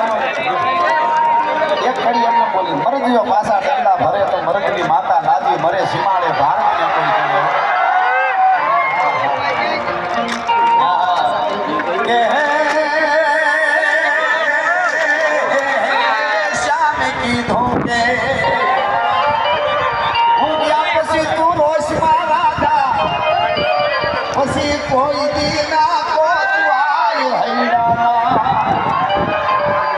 એક ઘડી એમને બોલી મરદિયો પાસા ડંડા ભરે તો મરદની માતા નાજી મરે સીમાડે ભારતીને કોઈ કહે શ્યામ કીધું કે હું ગયા પછી તું રોષમાં રાધા પછી કોઈ દી ના